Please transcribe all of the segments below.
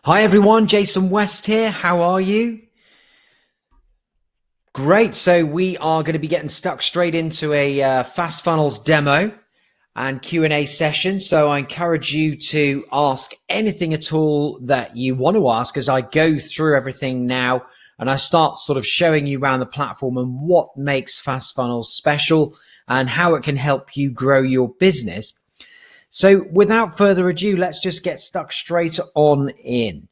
Hi everyone, Jason West here. How are you? Great. So we are going to be getting stuck straight into a Fast Funnels demo and Q&A session. So I encourage you to ask anything at all that you want to ask as I go through everything now and I start sort of showing you around the platform and what makes Fast Funnels special and how it can help you grow your business. So without further ado, let's just get stuck straight on in.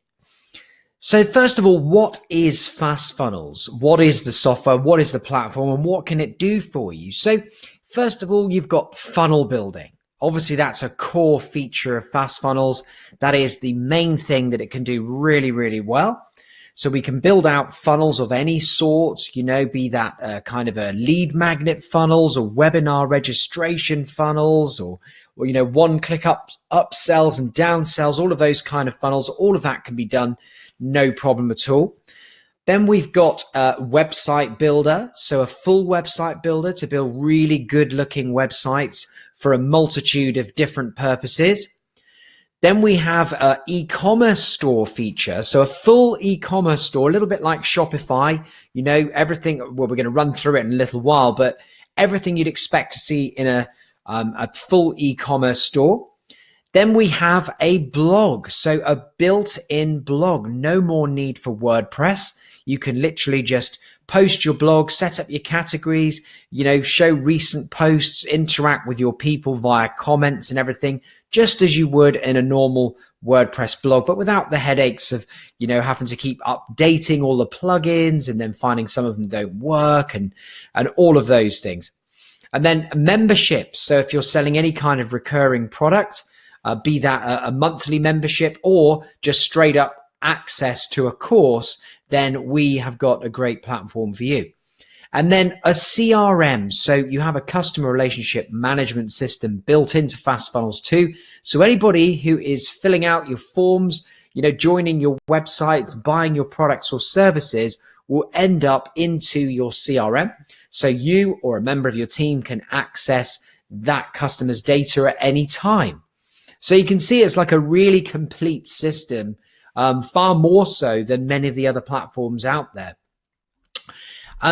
So first of all, what is Fast Funnels? What is the software? What is the platform? And what can it do for you? So first of all, you've got funnel building. Obviously, that's a core feature of Fast Funnels. That is the main thing that it can do really, really well. So we can build out funnels of any sort, be that kind of a lead magnet funnels or webinar registration funnels or one-click upsells and downsells, all of those kind of funnels. All of that can be done, no problem at all. Then we've got a website builder. So a full website builder to build really good looking websites for a multitude of different purposes. Then we have an e-commerce store feature. So a full e-commerce store, a little bit like Shopify, everything, well, we're going to run through it in a little while, but everything you'd expect to see in a full e-commerce store. Then we have a blog. So a built-in blog, no more need for WordPress. You can literally just post your blog, set up your categories, show recent posts, interact with your people via comments and everything, just as you would in a normal WordPress blog, but without the headaches of, having to keep updating all the plugins and then finding some of them don't work and all of those things. And then memberships. So if you're selling any kind of recurring product, be that a monthly membership or just straight up access to a course, then we have got a great platform for you. And then a CRM. So you have a customer relationship management system built into Fast Funnels too. So anybody who is filling out your forms, joining your websites, buying your products or services will end up into your CRM. So you or a member of your team can access that customer's data at any time. So you can see it's like a really complete system, far more so than many of the other platforms out there.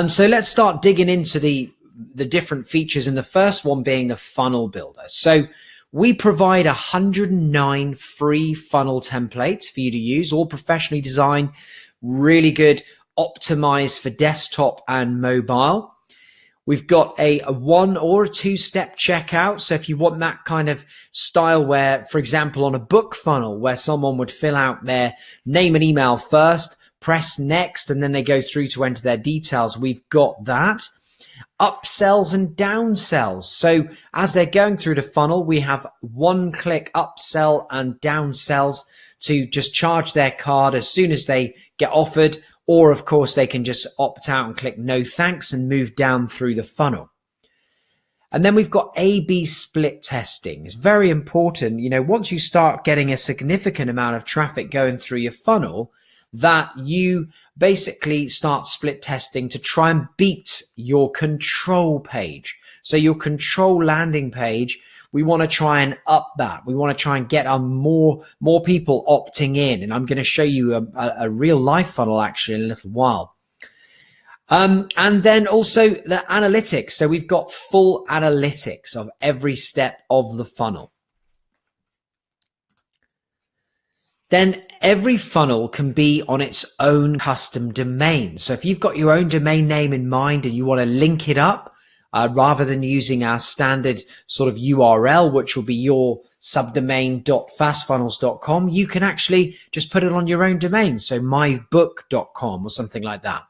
So let's start digging into the different features, and the first one being the funnel builder. So we provide 109 free funnel templates for you to use, all professionally designed, really good, optimized for desktop and mobile. We've got a 1 or a 2-step checkout. So if you want that kind of style where, for example, on a book funnel where someone would fill out their name and email first, press next, and then they go through to enter their details, we've got that. Upsells and downsells. So as they're going through the funnel, we have one-click upsell and downsells to just charge their card as soon as they get offered. Or of course, they can just opt out and click no thanks and move down through the funnel. And then we've got A/B split testing. It's very important. Once you start getting a significant amount of traffic going through your funnel, that you basically start split testing to try and beat your control page. So your control landing page, we want to try and up that. We want to try and get more people opting in. And I'm going to show you a real life funnel actually in a little while. And then also the analytics. So we've got full analytics of every step of the funnel. Then every funnel can be on its own custom domain. So if you've got your own domain name in mind and you want to link it up, rather than using our standard sort of URL, which will be your subdomain.fastfunnels.com, you can actually just put it on your own domain. So mybook.com or something like that.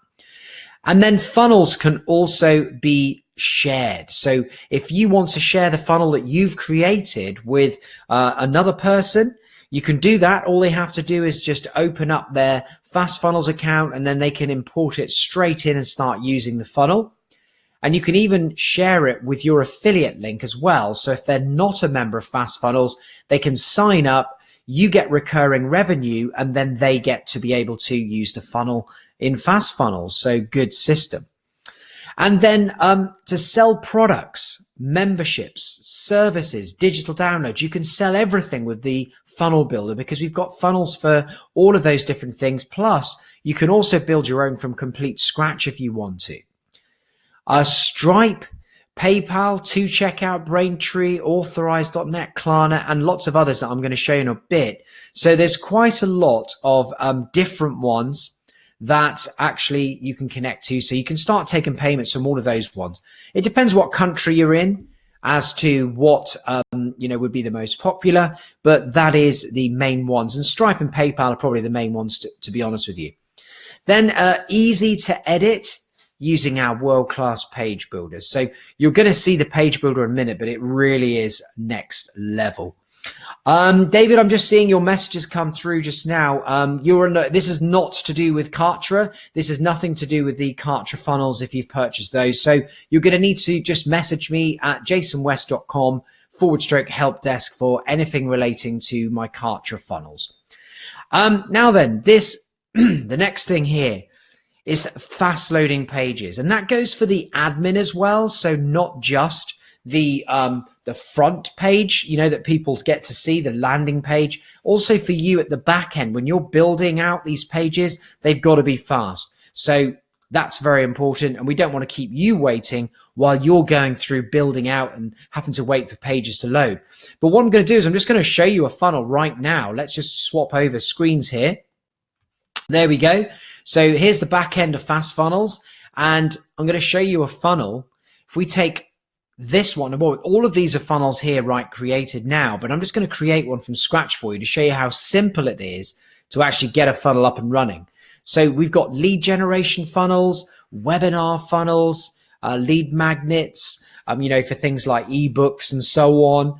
And then funnels can also be shared. So if you want to share the funnel that you've created with another person, you can do that. All they have to do is just open up their Fast Funnels account and then they can import it straight in and start using the funnel. And you can even share it with your affiliate link as well. So if they're not a member of Fast Funnels, they can sign up, you get recurring revenue, and then they get to be able to use the funnel in Fast Funnels. So good system. And then to sell products, memberships, services, digital downloads, you can sell everything with the funnel builder because we've got funnels for all of those different things. Plus, you can also build your own from complete scratch if you want to. Stripe, PayPal, 2Checkout, Braintree, Authorize.net, Klarna, and lots of others that I'm going to show you in a bit. So there's quite a lot of different ones that actually you can connect to. So you can start taking payments from all of those ones. It depends what country you're in as to what would be the most popular, but that is the main ones. And Stripe and PayPal are probably the main ones, to be honest with you. Then easy to edit using our world-class page builders. So you're going to see the page builder in a minute, but it really is next level. David, I'm just seeing your messages come through just now. This is not to do with Kartra. This is nothing to do with the Kartra funnels if you've purchased those. So you're going to need to just message me at jasonwest.com/help desk for anything relating to my Kartra funnels. Now then, the next thing here is fast loading pages, and that goes for the admin as well. So not just the front page, that people get to see, the landing page. Also for you at the back end, when you're building out these pages, they've got to be fast. So that's very important. And we don't want to keep you waiting while you're going through building out and having to wait for pages to load. But what I'm going to do is I'm just going to show you a funnel right now. Let's just swap over screens here. There we go. So here's the back end of fast funnels. And I'm going to show you a funnel. If we take this one, well, all of these are funnels here, right, created now, but I'm just going to create one from scratch for you to show you how simple it is to actually get a funnel up and running. So we've got lead generation funnels, webinar funnels, lead magnets, for things like ebooks and so on.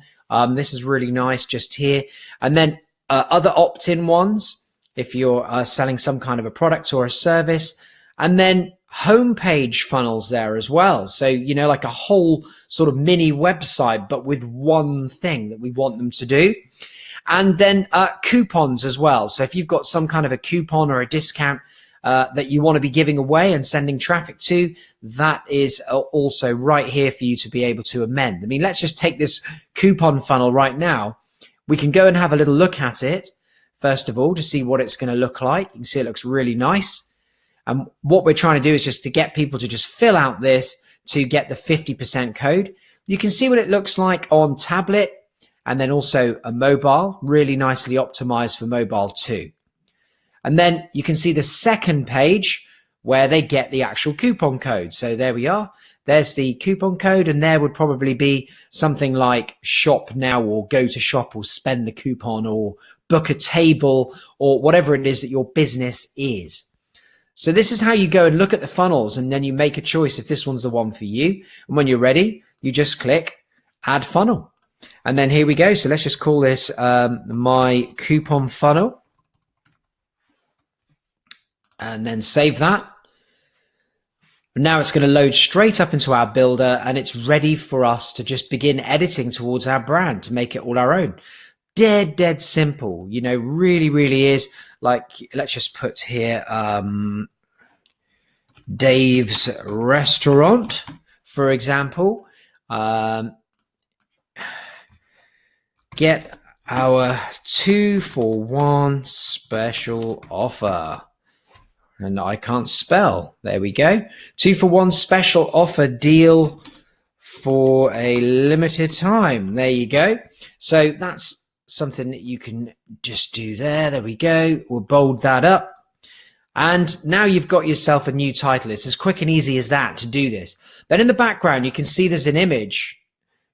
This is really nice just here. And then other opt-in ones, if you're selling some kind of a product or a service, and then homepage funnels there as well. So, like a whole sort of mini website, but with one thing that we want them to do. And then coupons as well. So if you've got some kind of a coupon or a discount that you want to be giving away and sending traffic to, that is also right here for you to be able to amend. I mean, let's just take this coupon funnel right now. We can go and have a little look at it, first of all, to see what it's going to look like. You can see it looks really nice. And what we're trying to do is just to get people to just fill out this to get the 50% code. You can see what it looks like on tablet and then also a mobile, really nicely optimized for mobile too. And then you can see the second page where they get the actual coupon code. So there we are. There's the coupon code, and there would probably be something like shop now or go to shop or spend the coupon or book a table or whatever it is that your business is. So this is how you go and look at the funnels, and then you make a choice if this one's the one for you. And when you're ready, you just click add funnel. And then here we go. So let's just call this my coupon funnel. And then save that. Now it's going to load straight up into our builder, and it's ready for us to just begin editing towards our brand to make it all our own. Dead simple, really, really is. Like, let's just put here Dave's Restaurant, for example. Get our 2-for-1 special offer. And I can't spell. There we go. 2-for-1 special offer deal for a limited time. There you go. So that's something that you can just do there. There we go. We'll bold that up. And now you've got yourself a new title. It's as quick and easy as that to do this. Then in the background, you can see there's an image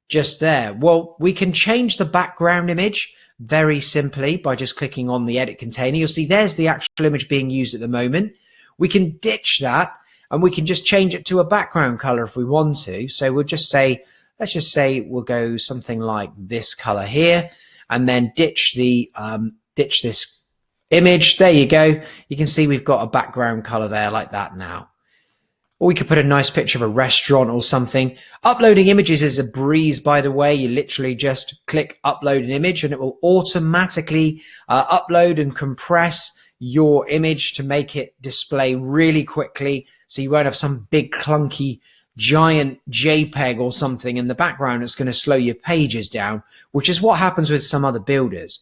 just there. Well, we can change the background image very simply by just clicking on the edit container. You'll see there's the actual image being used at the moment. We can ditch that and we can just change it to a background color if we want to. So we'll just say, let's just say we'll go something like this color here, and then ditch this image. There you go. You can see we've got a background color there like that now. Or we could put a nice picture of a restaurant or something. Uploading images is a breeze, by the way. You literally just click upload an image and it will automatically upload and compress your image to make it display really quickly. So you won't have some big clunky giant JPEG or something in the background that's going to slow your pages down, which is what happens with some other builders.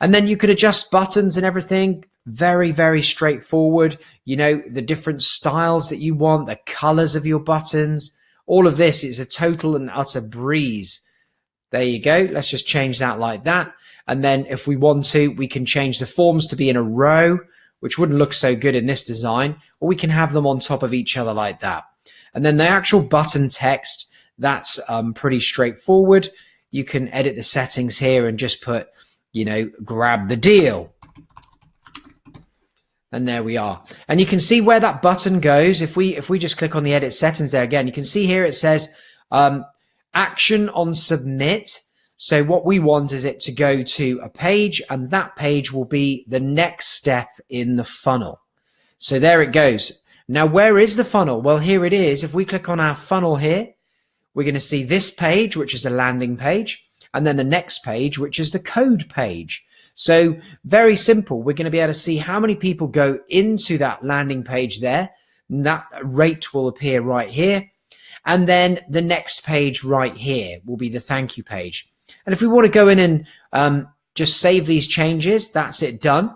And then you could adjust buttons and everything. Very, very straightforward. You know, the different styles that you want, the colors of your buttons, all of this is a total and utter breeze. There you go. Let's just change that like that. And then if we want to, we can change the forms to be in a row, which wouldn't look so good in this design, or we can have them on top of each other like that. And then the actual button text, that's pretty straightforward. You can edit the settings here and just put, you know, grab the deal. And there we are. And you can see where that button goes. If we just click on the edit settings there again, you can see here it says action on submit. So what we want is it to go to a page, and that page will be the next step in the funnel. So there it goes. Now, where is the funnel? Well, here it is. If we click on our funnel here, we're going to see this page, which is the landing page, and then the next page, which is the code page. So very simple. We're going to be able to see how many people go into that landing page there. And that rate will appear right here. And then the next page right here will be the thank you page. And if we want to go in and just save these changes, that's it done.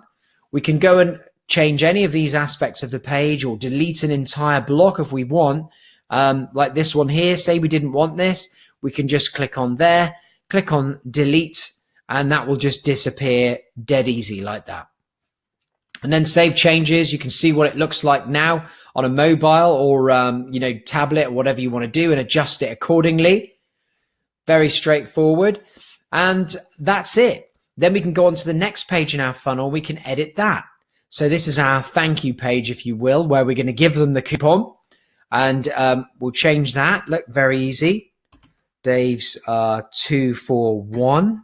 We can go and change any of these aspects of the page or delete an entire block if we want. Like this one here, say we didn't want this, we can just click on there, click on delete, and that will just disappear dead easy like that. And then save changes. You can see what it looks like now on a mobile or you know, tablet or whatever you want to do, and adjust it accordingly. Very straightforward. And that's it. Then we can go on to the next page in our funnel. We can edit that. So this is our thank you page, if you will, where we're going to give them the coupon, and we'll change that. Look, very easy. Dave's 241.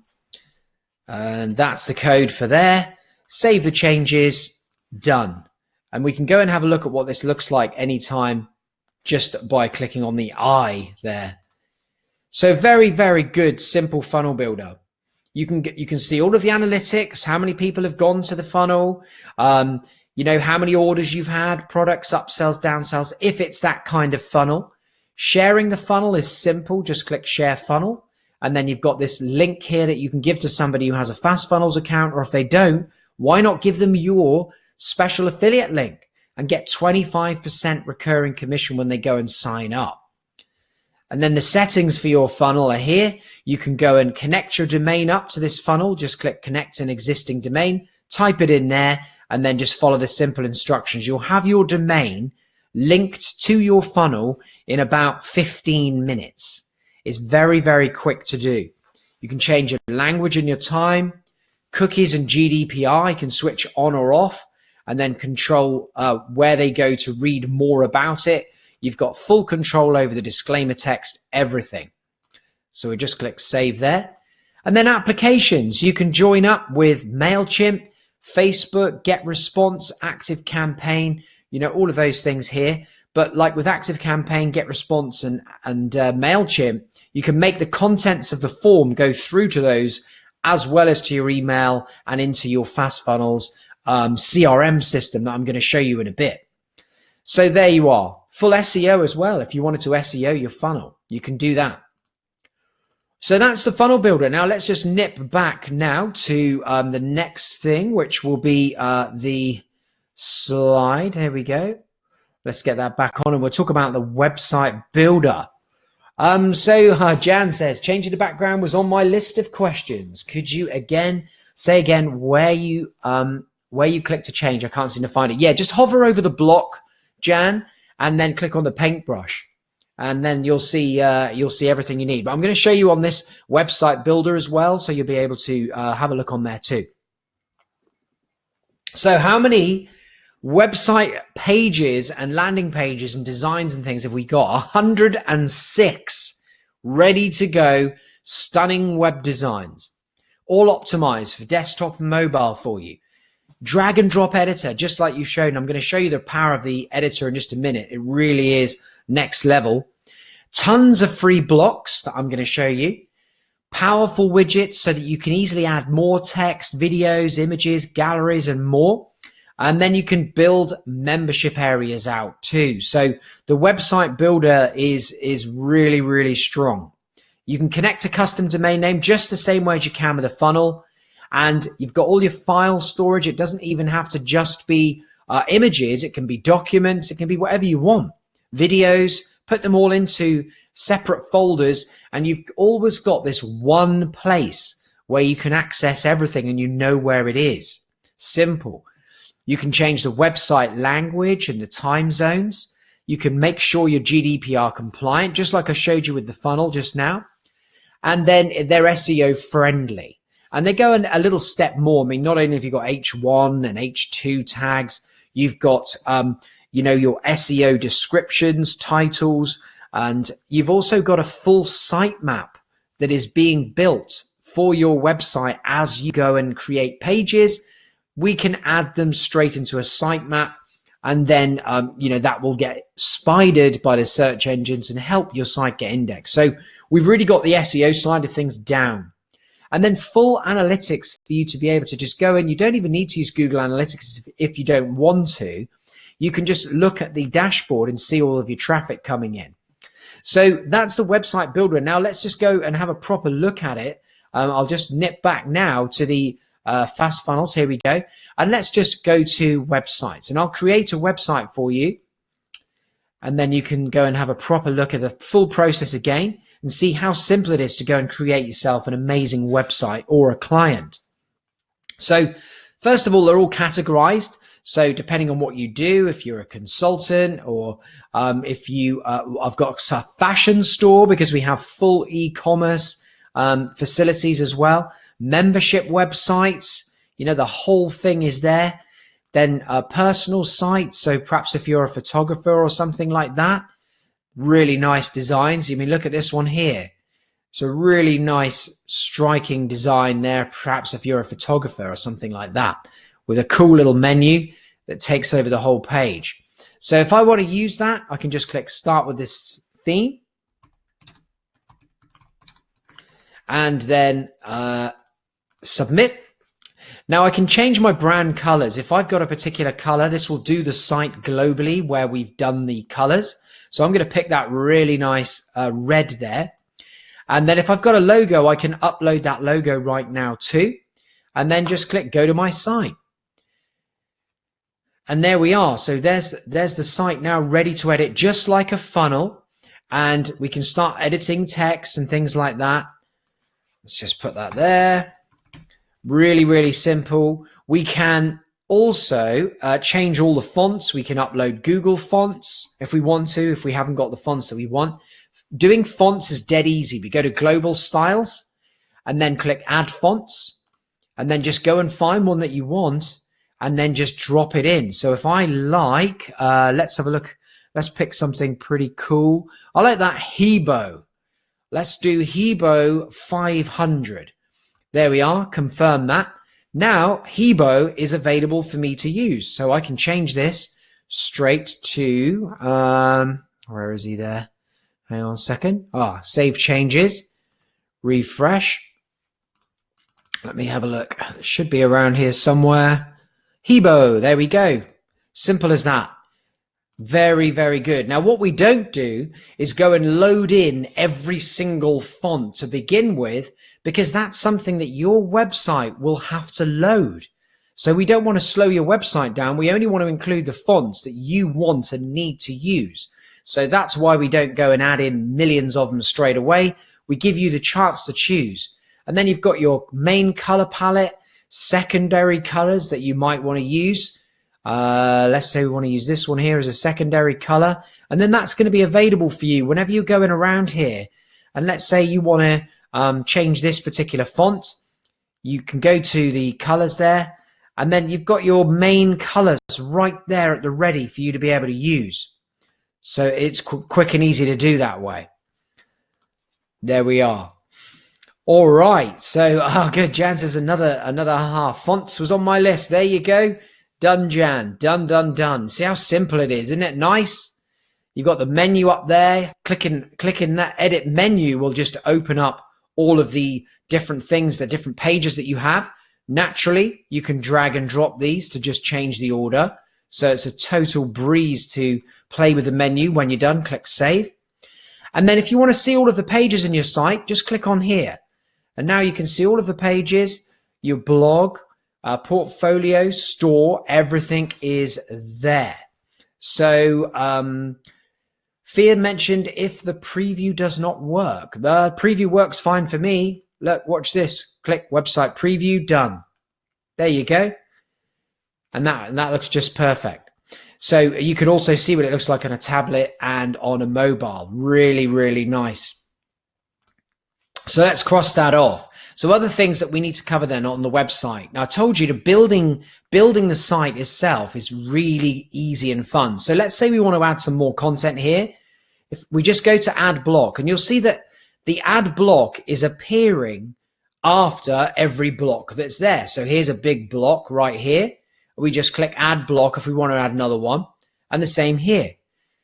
And that's the code for there. Save the changes, done. And we can go and have a look at what this looks like anytime just by clicking on the eye there. So very, very good, simple funnel builder. You can see all of the analytics, how many people have gone to the funnel, you know, how many orders you've had, products, upsells, downsells, if it's that kind of funnel. Sharing the funnel is simple. Just click share funnel. And then you've got this link here that you can give to somebody who has a Fast Funnels account, or if they don't, why not give them your special affiliate link and get 25% recurring commission when they go and sign up. And then the settings for your funnel are here. You can go and connect your domain up to this funnel. Just click connect an existing domain, type it in there, and then just follow the simple instructions. You'll have your domain linked to your funnel in about 15 minutes. It's very, very quick to do. You can change your language and your time. Cookies and GDPR, you can switch on or off, and then control where they go to read more about it. You've got full control over the disclaimer text, everything. So we just click save there. And then applications, you can join up with MailChimp, Facebook, GetResponse, ActiveCampaign, you know, all of those things here. But like with ActiveCampaign, GetResponse, and MailChimp, you can make the contents of the form go through to those as well as to your email and into your Fast Funnels CRM system that I'm going to show you in a bit. So there you are. Full SEO as well. If you wanted to SEO your funnel, you can do that. So that's the funnel builder. Now let's just nip back now to the next thing, which will be the slide. Here we go. Let's get that back on and we'll talk about the website builder. So Jan says, changing the background was on my list of questions. Could you say again where you click to change? I can't seem to find it. Yeah, just hover over the block, Jan, and then click on the paintbrush, and then you'll see everything you need. But I'm going to show you on this website builder as well, so you'll be able to have a look on there too. So how many website pages and landing pages and designs and things have we got? 106 ready to go, stunning web designs, all optimized for desktop and mobile for you. Drag and drop editor, just like you showed. And I'm going to show you the power of the editor in just a minute. It really is next level. Tons of free blocks that I'm going to show you. Powerful widgets so that you can easily add more text, videos, images, galleries, and more. And then you can build membership areas out too. So the website builder is really, really strong. You can connect a custom domain name just the same way as you can with a funnel. And you've got all your file storage. It doesn't even have to just be images. It can be documents. It can be whatever you want. Videos, put them all into separate folders, and you've always got this one place where you can access everything and you know where it is. Simple. You can change the website language and the time zones. You can make sure you're GDPR compliant, just like I showed you with the funnel just now. And then they're SEO friendly. And they go a little step more. I mean, not only have you got H1 and H2 tags, you've got, your SEO descriptions, titles, and you've also got a full sitemap that is being built for your website as you go and create pages. We can add them straight into a sitemap, and then, that will get spidered by the search engines and help your site get indexed. So we've really got the SEO side of things down. And then full analytics for you to be able to just go in. You don't even need to use Google Analytics if you don't want to. You can just look at the dashboard and see all of your traffic coming in. So that's the website builder. Now let's just go and have a proper look at it. I'll just nip back now to the fast funnels. Here we go. And let's just go to websites, and I'll create a website for you. And then you can go and have a proper look at the full process again and see how simple it is to go and create yourself an amazing website or a client. So first of all, they're all categorized. So depending on what you do, if you're a consultant, or if you, I've got a fashion store because we have full e-commerce facilities as well. Membership websites, the whole thing is there. Then a personal site. So perhaps if you're a photographer or something like that, really nice designs. I mean, look at this one here. It's a really nice, striking design there. Perhaps if you're a photographer or something like that, with a cool little menu that takes over the whole page. So if I want to use that, I can just click start with this theme. And then submit. Now I can change my brand colors. If I've got a particular color, this will do the site globally where we've done the colors. So I'm going to pick that really nice red there. And then if I've got a logo, I can upload that logo right now too. And then just click go to my site. And there we are. So there's the site now ready to edit, just like a funnel. And we can start editing text and things like that. Let's just put that there. Really, really simple. We can also change all the fonts. We can upload Google fonts if we want to, if we haven't got the fonts that we want. Doing fonts is dead easy. We go to global styles and then click add fonts, and then just go and find one that you want and then just drop it in. So if I like, let's have a look. Let's pick something pretty cool. I like that Hebo. Let's do Hebo 500. There we are. Confirm that. Now Hebo is available for me to use. So I can change this straight to, where is he there? Hang on a second. Save changes, refresh. Let me have a look. It should be around here somewhere. Hebo, there we go. Simple as that. Very, very good. Now, what we don't do is go and load in every single font to begin with, because that's something that your website will have to load. So we don't want to slow your website down. We only want to include the fonts that you want and need to use. So that's why we don't go and add in millions of them straight away. We give you the chance to choose. And then you've got your main color palette, secondary colors that you might want to use. Let's say we want to use this one here as a secondary color. And then that's going to be available for you whenever you're going around here. And let's say you want to change this particular font. You can go to the colors there. And then you've got your main colors right there at the ready for you to be able to use. So it's quick and easy to do that way. There we are. All right. So, good. Jan says another fonts was on my list. There you go. Done, Jan. Done, done, done. See how simple it is. Isn't it nice? You've got the menu up there. Clicking that edit menu will just open up all of the different things, the different pages that you have. Naturally, you can drag and drop these to just change the order. So it's a total breeze to play with the menu. When you're done, click save. And then if you want to see all of the pages in your site, just click on here. And now you can see all of the pages. your blog, portfolio, store, everything is there. So Fia mentioned if the preview does not work. The preview works fine for me. Look, watch this. Click website preview, done. There you go. And that looks just perfect. So you can also see what it looks like on a tablet and on a mobile. Really, really nice. So let's cross that off. So other things that we need to cover then on the website. Now I told you to building the site itself is really easy and fun. So let's say we want to add some more content here. If we just go to add block, and you'll see that the add block is appearing after every block that's there. So here's a big block right here. We just click add block if we want to add another one, and the same here.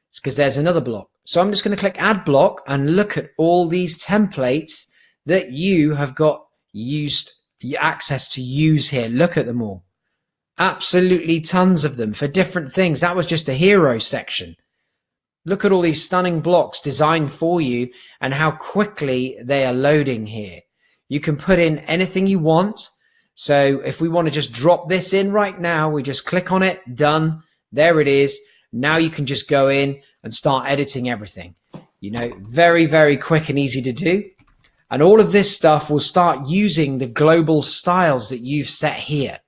It's because there's another block. So I'm just going to click add block and look at all these templates that you have got access to use here. Look at them all. Absolutely tons of them for different things. That was just a hero section. Look at all these stunning blocks designed for you and how quickly they are loading here. You can put in anything you want. So if we want to just drop this in right now, we just click on it, done. There it is. Now you can just go in and start editing everything. You know, very, very quick and easy to do. And all of this stuff will start using the global styles that you've set here.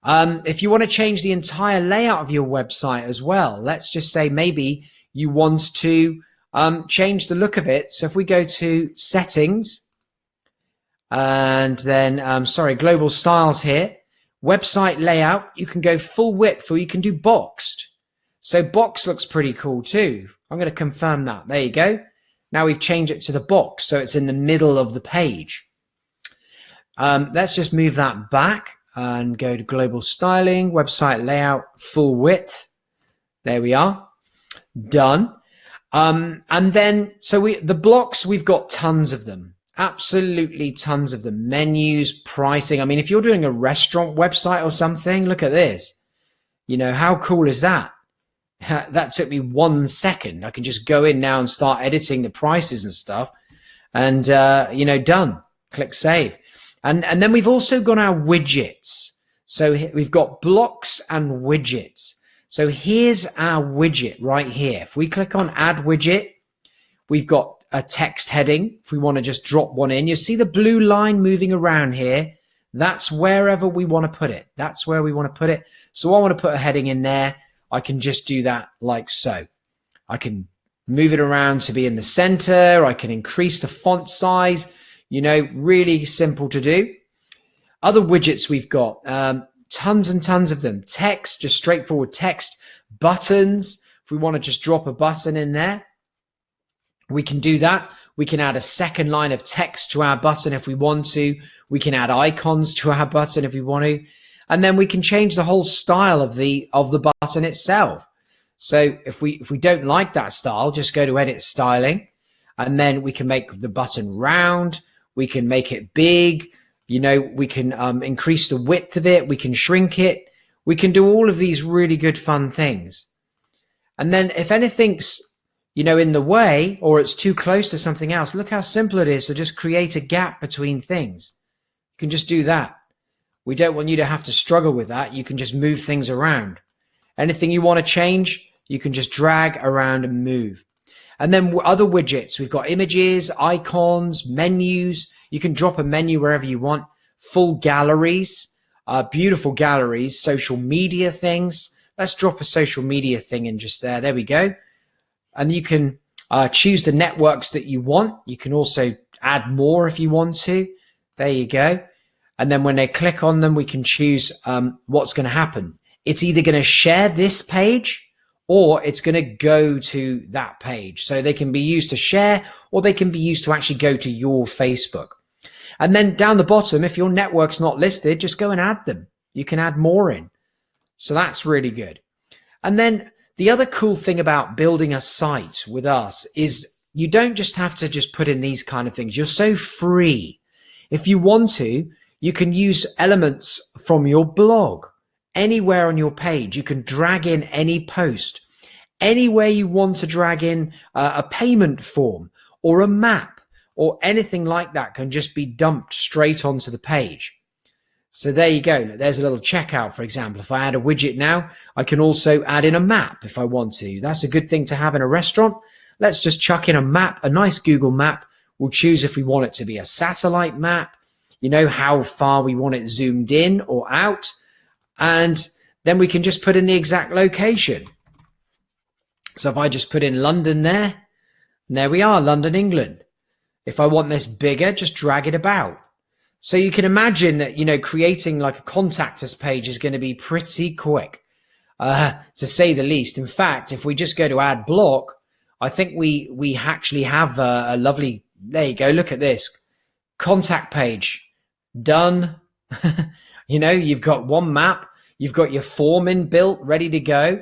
If you want to change the entire layout of your website as well, let's just say maybe you want to change the look of it. So if we go to settings and then, global styles here, website layout, you can go full width or you can do boxed. So box looks pretty cool too. I'm going to confirm that. There you go. Now we've changed it to the box, so it's in the middle of the page. Let's just move that back and go to global styling, website layout, full width. There we are. Done. And then, so the blocks, we've got tons of them. Absolutely tons of them. Menus, pricing. I mean, if you're doing a restaurant website or something, look at this. You know, how cool is that? That took me 1 second. I can just go in now and start editing the prices and stuff. And, you know, done. Click save. And then we've also got our widgets. So we've got blocks and widgets. So here's our widget right here. If we click on add widget, we've got a text heading. If we want to just drop one in, you see the blue line moving around here. That's wherever we want to put it. That's where we want to put it. So I want to put a heading in there. I can just do that like so. I can move it around to be in the center. I can increase the font size. You know, really simple to do. Other widgets we've got, tons and tons of them. Text, just straightforward text. Buttons, if we want to just drop a button in there, we can do that. We can add a second line of text to our button if we want to. We can add icons to our button if we want to. And then we can change the whole style of the button itself. So if we don't like that style, just go to edit styling, and then we can make the button round. We can make it big. You know, we can increase the width of it. We can shrink it. We can do all of these really good fun things. And then if anything's, you know, in the way or it's too close to something else, look how simple it is to just create a gap between things. You can just do that. We don't want you to have to struggle with that. You can just move things around. Anything you want to change, you can just drag around and move. And then other widgets, we've got images, icons, menus. You can drop a menu wherever you want. Full galleries, beautiful galleries, social media things. Let's drop a social media thing in just there. There we go. And you can choose the networks that you want. You can also add more if you want to. There you go. And then when they click on them, we can choose what's going to happen. It's either going to share this page or it's going to go to that page. So they can be used to share or they can be used to actually go to your Facebook. And then down the bottom, if your network's not listed, just go and add them. You can add more in. So that's really good. And then the other cool thing about building a site with us is you don't just have to just put in these kind of things. You're so free. If you want to, you can use elements from your blog anywhere on your page. You can drag in any post. Anywhere you want to drag in a payment form or a map or anything like that can just be dumped straight onto the page. So there you go. There's a little checkout, for example. If I add a widget now, I can also add in a map if I want to. That's a good thing to have in a restaurant. Let's just chuck in a map, a nice Google map. We'll choose if we want it to be a satellite map, you know, how far we want it zoomed in or out. And then we can just put in the exact location. So if I just put in London there, and there we are, London, England. If I want this bigger, just drag it about. So you can imagine that, you know, creating like a contact us page is going to be pretty quick, to say the least. In fact, if we just go to add block, I think we actually have a lovely, there you go, look at this, contact page, done. You know, you've got one map, you've got your form inbuilt, ready to go.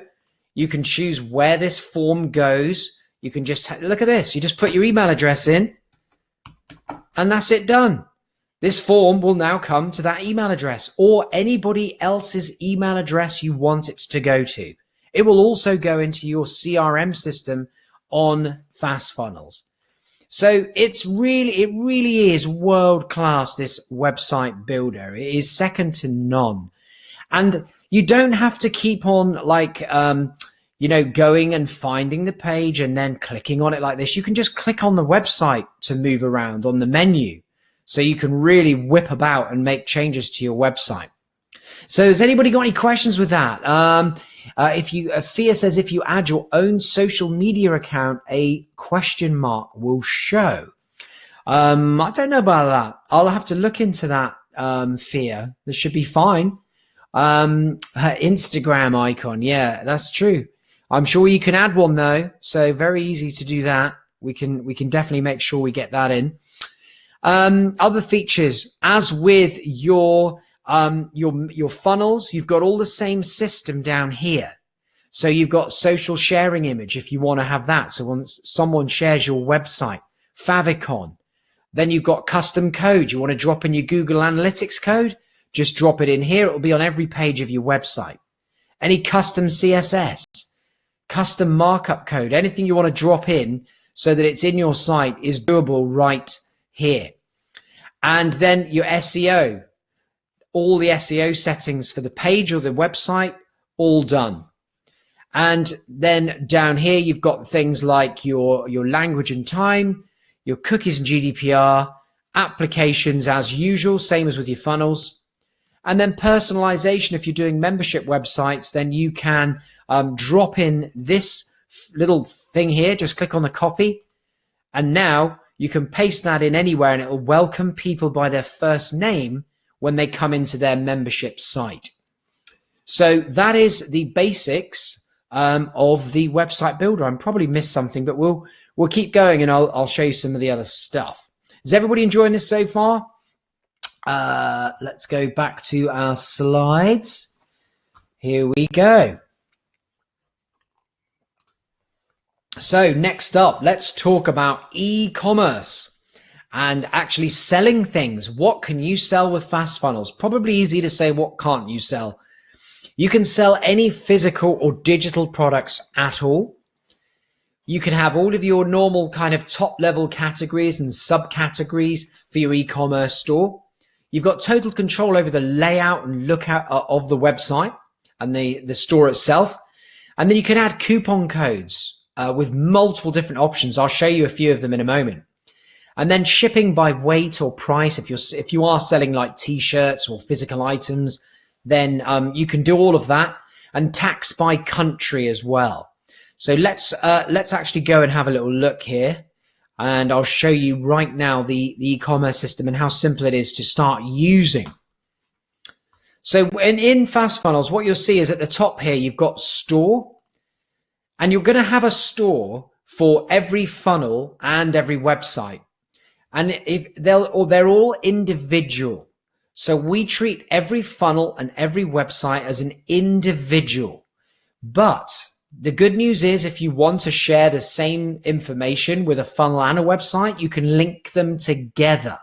You can choose where this form goes. You can just, look at this, you just put your email address in, and that's it, done. This form will now come to that email address or anybody else's email address you want it to go to. It will also go into your CRM system on FastFunnels. So it really is world class, this website builder. It is second to none. And you don't have to keep on like, you know, going and finding the page and then clicking on it like this. You can just click on the website to move around on the menu. So you can really whip about and make changes to your website. So has anybody got any questions with that? Fia says, if you add your own social media account, a question mark will show. I don't know about that. I'll have to look into that, Fia. This should be fine. Her Instagram icon. Yeah, that's true. I'm sure you can add one though. So very easy to do that. We can definitely make sure we get that in. Other features, as with your funnels, you've got all the same system down here. So you've got social sharing image if you want to have that. So when someone shares your website, favicon, then you've got custom code. You want to drop in your Google Analytics code? Just drop it in here. It'll be on every page of your website. Any custom CSS, custom markup code, anything you want to drop in so that it's in your site is doable right here. And then your SEO, all the SEO settings for the page or the website, all done. And then down here, you've got things like your language and time, your cookies and GDPR, applications as usual, same as with your funnels. And then personalization. If you're doing membership websites, then you can drop in this little thing here. Just click on the copy. And now you can paste that in anywhere and it'll welcome people by their first name when they come into their membership site. So that is the basics of the website builder. I'm probably missed something, but we'll keep going and I'll show you some of the other stuff. Is everybody enjoying this so far? Let's go back to our slides. Here we go. So next up, let's talk about e-commerce and actually selling things. What can you sell with FastFunnels? Probably easy to say, what can't you sell? You can sell any physical or digital products at all. You can have all of your normal kind of top level categories and subcategories for your e-commerce store. You've got total control over the layout and look of the website and the store itself. And then you can add coupon codes with multiple different options. I'll show you a few of them in a moment. And then shipping by weight or price. If you are selling like t-shirts or physical items, then you can do all of that, and tax by country as well. So let's actually go and have a little look here, and I'll show you right now the e-commerce system and how simple it is to start using. So in FastFunnels, what you'll see is at the top here, you've got store, and you're going to have a store for every funnel and every website. And if they're all individual. So we treat every funnel and every website as an individual. But the good news is if you want to share the same information with a funnel and a website, you can link them together.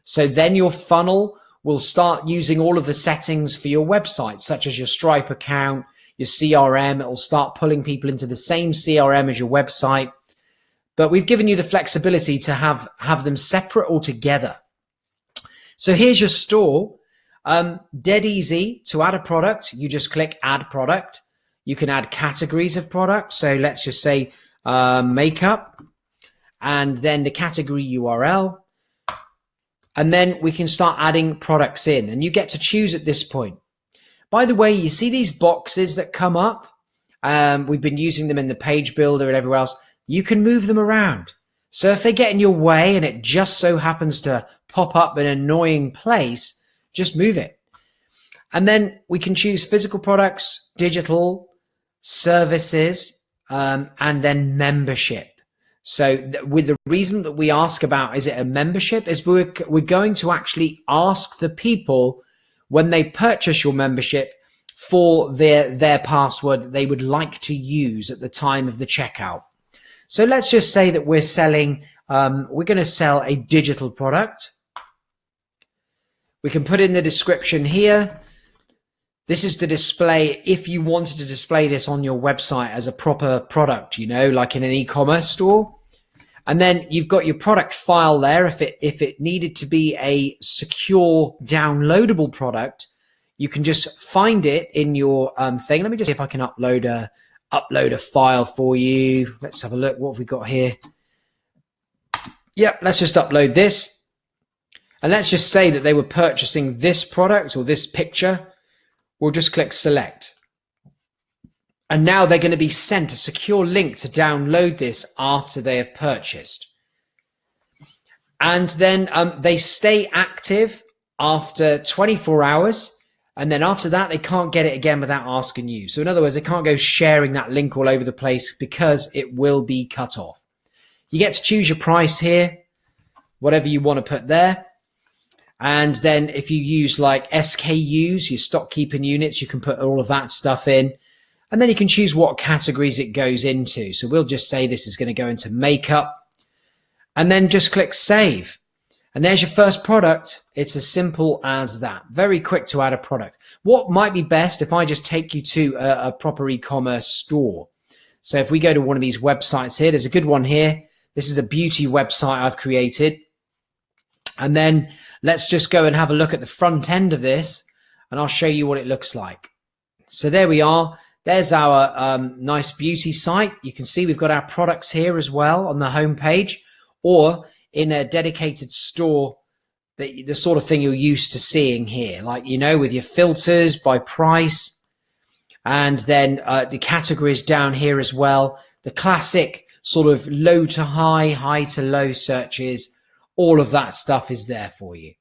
So then your funnel will start using all of the settings for your website, such as your Stripe account, your CRM. It will start pulling people into the same CRM as your website. But we've given you the flexibility to have them separate altogether. So here's your store. Dead easy to add a product. You just click add product. You can add categories of products. So let's just say makeup, and then the category URL. And then we can start adding products in, and you get to choose at this point. By the way, you see these boxes that come up? We've been using them in the page builder and everywhere else. You can move them around. So if they get in your way and it just so happens to pop up in an annoying place, just move it. And then we can choose physical products, digital, services, and then membership. So with the reason that we ask about, is it a membership, is we're going to actually ask the people when they purchase your membership for their password that they would like to use at the time of the checkout. So let's just say that we're selling, we're going to sell a digital product. We can put in the description here. This is to display, if you wanted to display this on your website as a proper product, you know, like in an e-commerce store. And then you've got your product file there. If it needed to be a secure downloadable product, you can just find it in your thing. Let me just see if I can upload a file for you. Let's have a look. What have we got here? Yep, let's just upload this. And let's just say that they were purchasing this product or this picture. We'll just click select. And now they're going to be sent a secure link to download this after they have purchased. And then they stay active after 24 hours. And then after that, they can't get it again without asking you. So in other words, they can't go sharing that link all over the place because it will be cut off. You get to choose your price here, whatever you want to put there. And then if you use like SKUs, your stock keeping units, you can put all of that stuff in. And then you can choose what categories it goes into. So we'll just say this is going to go into makeup. And then just click save. And there's your first product. It's as simple as that. Very quick to add a product. What might be best if I just take you to a proper e-commerce store. So if we go to one of these websites here, there's a good one here. This is a beauty website I've created. And then let's just go and have a look at the front end of this, and I'll show you what it looks like. So there we are. There's our nice beauty site. You can see we've got our products here as well on the home page, or in a dedicated store, the sort of thing you're used to seeing here, like, you know, with your filters by price, and then the categories down here as well. The classic sort of low to high, high to low searches. All of that stuff is there for you.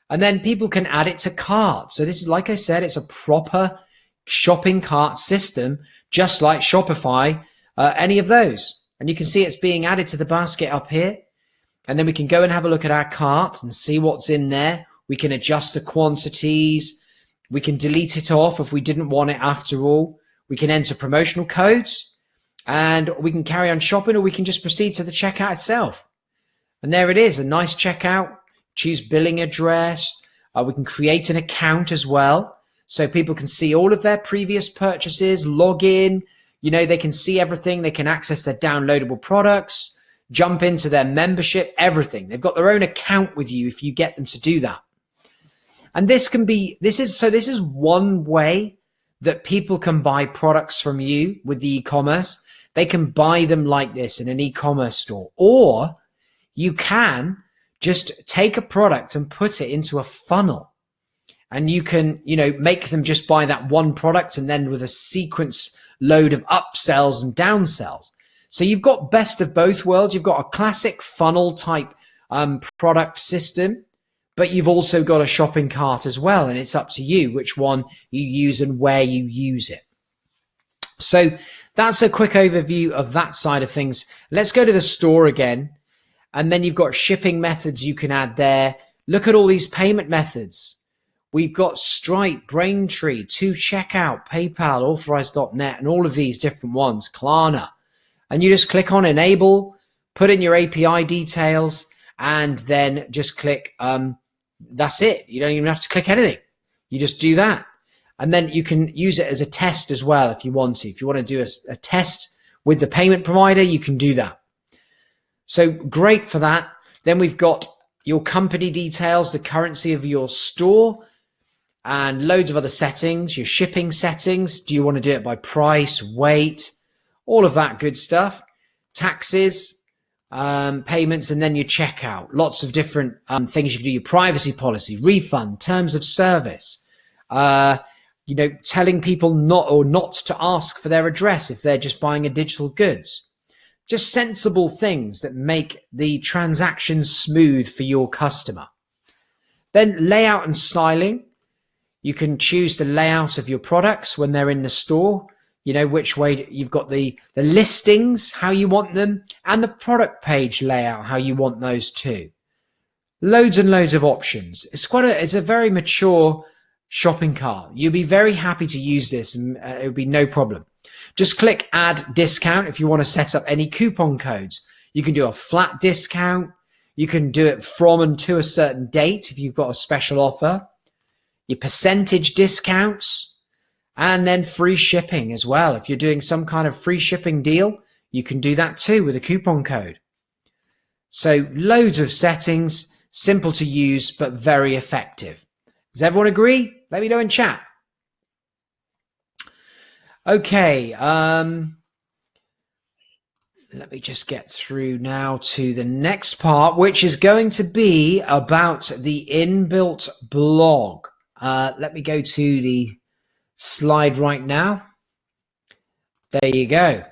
And then people can add it to cart. So this is, like I said, it's a proper shopping cart system, just like Shopify, any of those. And you can see it's being added to the basket up here. And then we can go and have a look at our cart and see what's in there. We can adjust the quantities. We can delete it off if we didn't want it after all. We can enter promotional codes, and we can carry on shopping, or we can just proceed to the checkout itself. And there it is, a nice checkout. Choose billing address. We can create an account as well, so people can see all of their previous purchases, log in. You know, they can see everything. They can access their downloadable products, jump into their membership, everything. They've got their own account with you if you get them to do that. And this is one way that people can buy products from you with the e-commerce. They can buy them like this in an e-commerce store, or you can just take a product and put it into a funnel, and you can, you know, make them just buy that one product, and then with a sequence load of upsells and downsells. So you've got best of both worlds. You've got a classic funnel type product system, but you've also got a shopping cart as well. And it's up to you which one you use and where you use it. So that's a quick overview of that side of things. Let's go to the store again. And then you've got shipping methods you can add there. Look at all these payment methods. We've got Stripe, Braintree, 2Checkout, PayPal, Authorize.net, and all of these different ones, Klarna. And you just click on enable, put in your API details, and then just click, that's it. You don't even have to click anything. You just do that. And then you can use it as a test as well if you want to. If you want to do a test with the payment provider, you can do that. So great for that. Then we've got your company details, the currency of your store. and loads of other settings, your shipping settings. Do you want to do it by price, weight, all of that good stuff, taxes, payments, and then your checkout. Lots of different things you can do, your privacy policy, refund, terms of service, telling people not to ask for their address if they're just buying a digital goods. Just sensible things that make the transaction smooth for your customer. Then layout and styling. You can choose the layout of your products when they're in the store, which way you've got the listings, how you want them, and the product page layout, how you want those too. Loads and loads of options. It's a very mature shopping cart. You'll be very happy to use this, and it would be no problem. Just click add discount if you want to set up any coupon codes. You can do a flat discount. You can do it from and to a certain date if you've got a special offer. Your percentage discounts, and then free shipping as well. If you're doing some kind of free shipping deal, you can do that too with a coupon code. So loads of settings, simple to use, but very effective. Does everyone agree? Let me know in chat. Okay. Let me just get through now to the next part, which is going to be about the inbuilt blog. Let me go to the slide right now. There you go.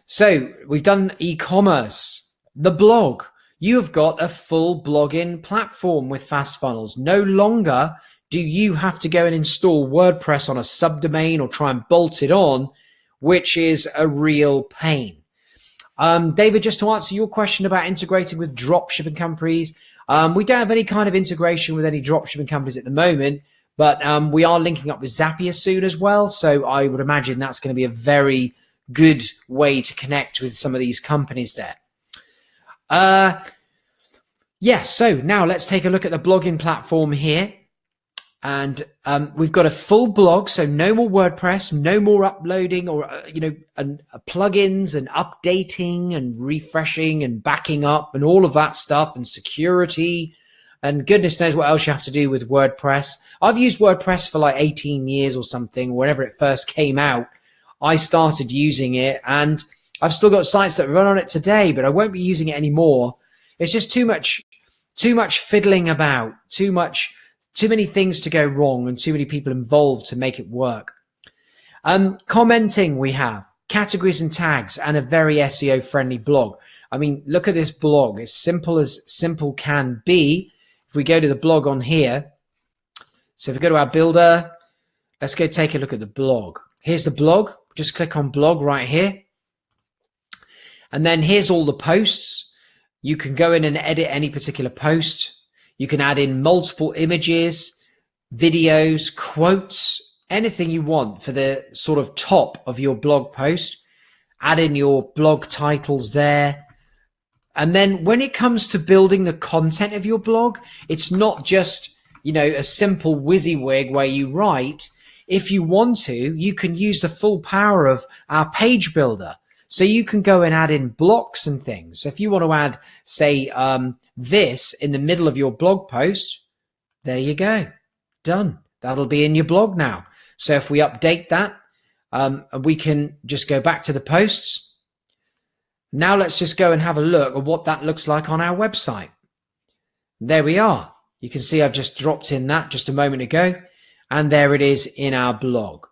So we've done e-commerce, the blog. You have got a full blogging platform with Fast Funnels. No longer do you have to go and install WordPress on a subdomain or try and bolt it on, which is a real pain. David, just to answer your question about integrating with dropshipping companies, we don't have any kind of integration with any dropshipping companies at the moment. But we are linking up with Zapier soon as well. So I would imagine that's going to be a very good way to connect with some of these companies there. So now let's take a look at the blogging platform here. And we've got a full blog, so no more WordPress, no more uploading or, plugins and updating and refreshing and backing up and all of that stuff and security. And goodness knows what else you have to do with WordPress. I've used WordPress for like 18 years or something. Whenever it first came out, I started using it, and I've still got sites that run on it today, but I won't be using it anymore. It's just too much fiddling about, too many things to go wrong and too many people involved to make it work. Commenting, we have categories and tags and a very SEO friendly blog. I mean, look at this blog. It's simple as simple can be. If we go to the blog on here, so if we go to our builder, let's go take a look at the blog. Here's the blog. Just click on blog right here. And then here's all the posts. You can go in and edit any particular post. You can add in multiple images, videos, quotes, anything you want for the sort of top of your blog post. Add in your blog titles there. And then when it comes to building the content of your blog, it's not just, a simple WYSIWYG where you write. If you want to, you can use the full power of our page builder. So you can go and add in blocks and things. So if you want to add, say, this in the middle of your blog post, there you go. Done. That'll be in your blog now. So if we update that, we can just go back to the posts. Now let's just go and have a look at what that looks like on our website. There we are. You can see I've just dropped in that just a moment ago, and there it is in our blog.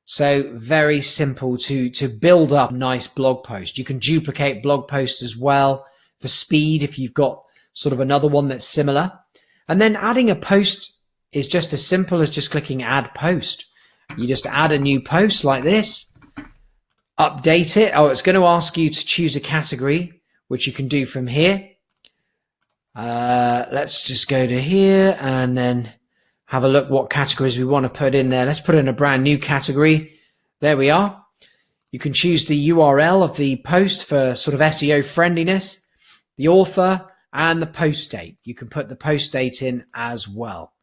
So very simple to build up a nice blog post. You can duplicate blog posts as well for speed if you've got sort of another one that's similar. And then adding a post is just as simple as just clicking add post. You just add a new post like this, update it. Oh, it's going to ask you to choose a category, which you can do from here. Let's just go to here and then have a look what categories we want to put in there. Let's put in a brand new category. There we are. You can choose the URL of the post for sort of SEO friendliness, the author, and the post date. You can put the post date in as well.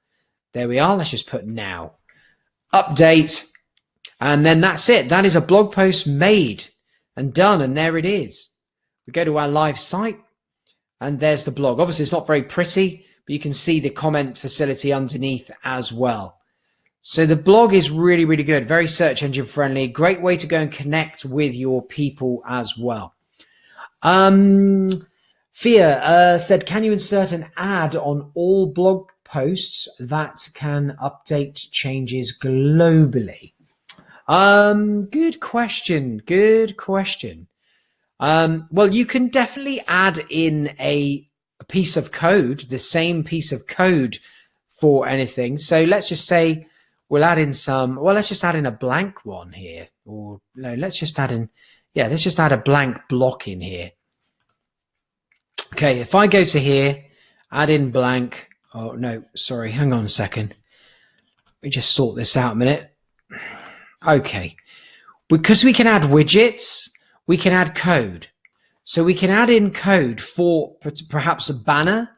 There we are. Let's just put now. Update. And then that's it. That is a blog post made and done. And there it is. We go to our live site and there's the blog. Obviously, it's not very pretty, but you can see the comment facility underneath as well. So the blog is really, really good. Very search engine friendly. Great way to go and connect with your people as well. Fia said, can you insert an ad on all blog posts that can update changes globally? Good question. Good question. Well, you can definitely add in a piece of code, the same piece of code for anything. So let's just say we'll add in some, well, let's just add in a blank one here. Or no, let's just add in, yeah, let's just add a blank block in here. Okay, if I go to here, add in blank. Oh, no, sorry, hang on a second. Let me just sort this out a minute. Okay, because we can add widgets, we can add code. So we can add in code for perhaps a banner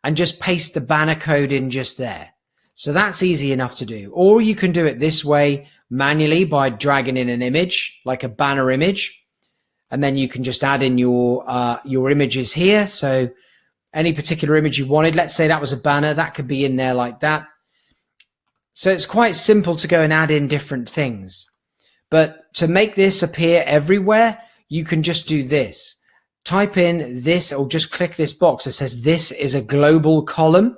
and just paste the banner code in just there. So that's easy enough to do. Or you can do it this way manually by dragging in an image, like a banner image. And then you can just add in your images here. So any particular image you wanted, let's say that was a banner, that could be in there like that. So it's quite simple to go and add in different things. But to make this appear everywhere, you can just do this. Type in this or just click this box that says this is a global column.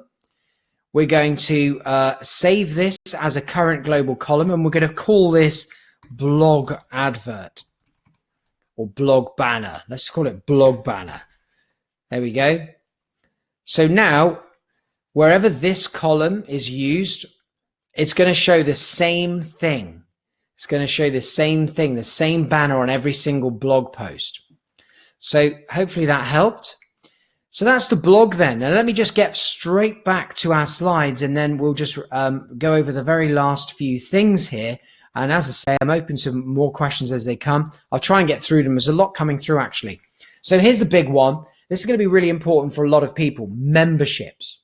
We're going to save this as a current global column, and we're going to call this blog advert or blog banner. Let's call it blog banner. There we go. So now, wherever this column is used, it's going to show the same thing. It's going to show the same thing, the same banner on every single blog post. So hopefully that helped. So that's the blog then. Now let me just get straight back to our slides, and then we'll just go over the very last few things here. And as I say, I'm open to more questions as they come. I'll try and get through them. There's a lot coming through actually. So here's the big one. This is going to be really important for a lot of people, memberships.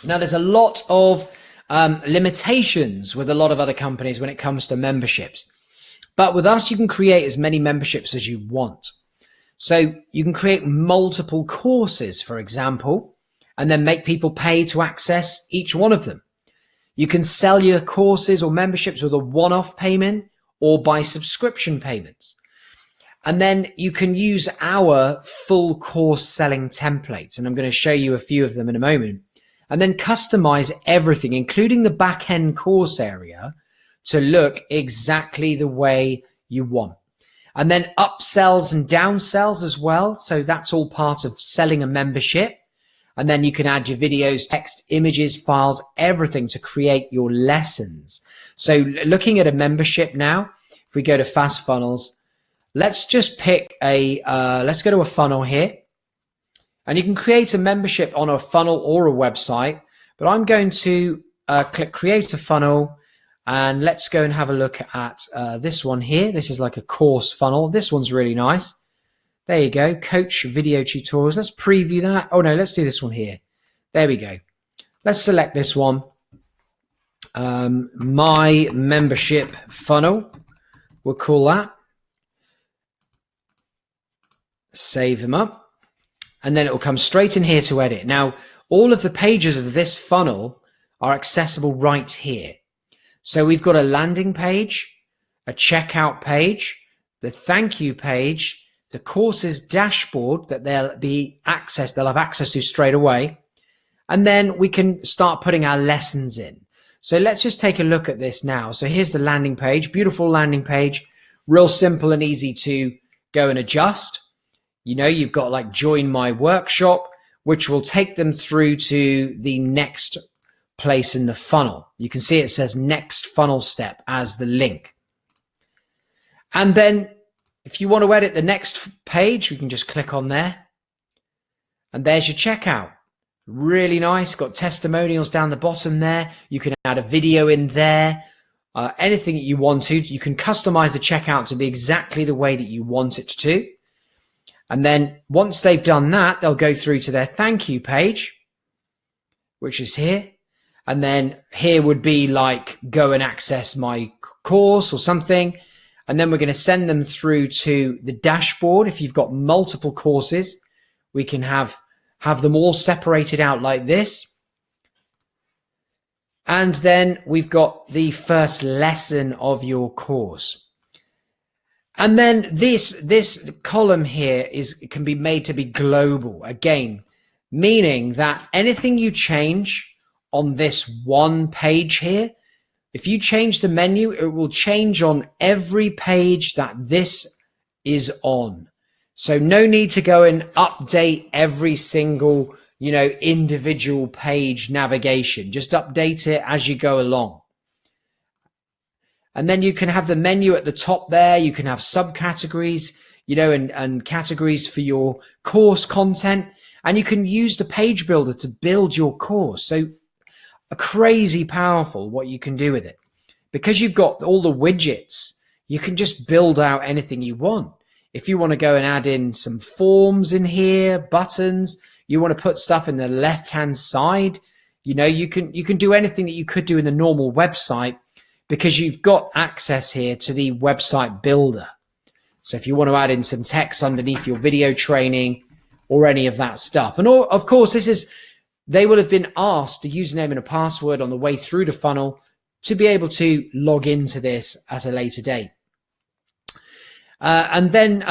Now there's a lot of limitations with a lot of other companies when it comes to memberships. But with us, you can create as many memberships as you want. So you can create multiple courses, for example, and then make people pay to access each one of them. You can sell your courses or memberships with a one-off payment or by subscription payments. And then you can use our full course selling templates. And I'm going to show you a few of them in a moment. And then customize everything, including the back-end course area, to look exactly the way you want. And then upsells and downsells as well. So that's all part of selling a membership. And then you can add your videos, text, images, files, everything to create your lessons. So looking at a membership now, if we go to Fast Funnels, let's just pick let's go to a funnel here. And you can create a membership on a funnel or a website. But I'm going to click Create a Funnel. And let's go and have a look at this one here. This is like a course funnel. This one's really nice. There you go. Coach video tutorials. Let's preview that. Oh no, let's do this one here. There we go. Let's select this one. My membership funnel. We'll call that. Save him up. And then it will come straight in here to edit. Now, all of the pages of this funnel are accessible right here. So we've got a landing page, a checkout page, the thank you page, the courses dashboard that they'll have access to straight away. And then we can start putting our lessons in. So let's just take a look at this now. So here's the landing page, beautiful landing page, real simple and easy to go and adjust. You know, you've got like join my workshop, which will take them through to the next place in the funnel. You can see it says next funnel step as the link. And then if you want to edit the next page, we can just click on there. And there's your checkout. Really nice. Got testimonials down the bottom there. You can add a video in there. Anything that you want to. You can customize the checkout to be exactly the way that you want it to. And then once they've done that, they'll go through to their thank you page, which is here. And then here would be like, go and access my course or something. And then we're going to send them through to the dashboard. If you've got multiple courses, we can have them all separated out like this. And then we've got the first lesson of your course. And then this column here can be made to be global, again, meaning that anything you change on this one page here, if you change the menu, it will change on every page that this is on. So no need to go and update every single, individual page navigation. Just update it as you go along. And then you can have the menu at the top there. You can have subcategories, and categories for your course content. And you can use the page builder to build your course. So crazy powerful what you can do with it. Because you've got all the widgets, you can just build out anything you want. If you want to go and add in some forms in here, buttons, you want to put stuff in the left-hand side, you can do anything that you could do in the normal website, because you've got access here to the website builder. So if you want to add in some text underneath your video training or any of that stuff. And of course, they will have been asked a username and a password on the way through the funnel to be able to log into this at a later date. And then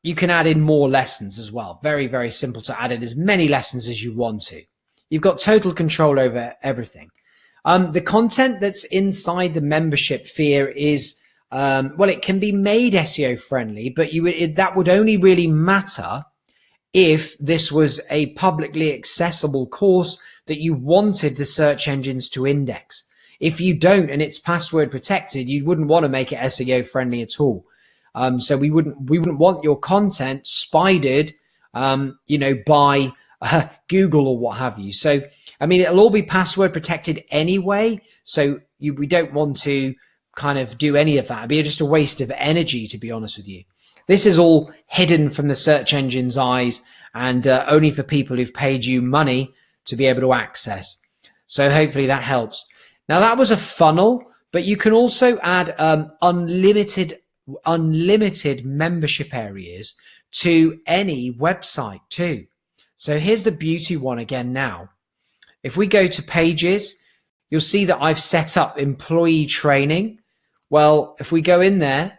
you can add in more lessons as well. Very, very simple to add in as many lessons as you want to. You've got total control over everything. The content that's inside the membership sphere is, it can be made SEO friendly, but that would only really matter if this was a publicly accessible course that you wanted the search engines to index. If you don't and it's password protected, you wouldn't want to make it SEO friendly at all. So we wouldn't want your content spidered, by Google or what have you. So, it'll all be password protected anyway. So we don't want to kind of do any of that. It'd be just a waste of energy, to be honest with you. This is all hidden from the search engine's eyes and only for people who've paid you money to be able to access. So hopefully that helps. Now that was a funnel, but you can also add unlimited membership areas to any website too. So here's the beauty one again now. If we go to pages, you'll see that I've set up employee training. Well, if we go in there,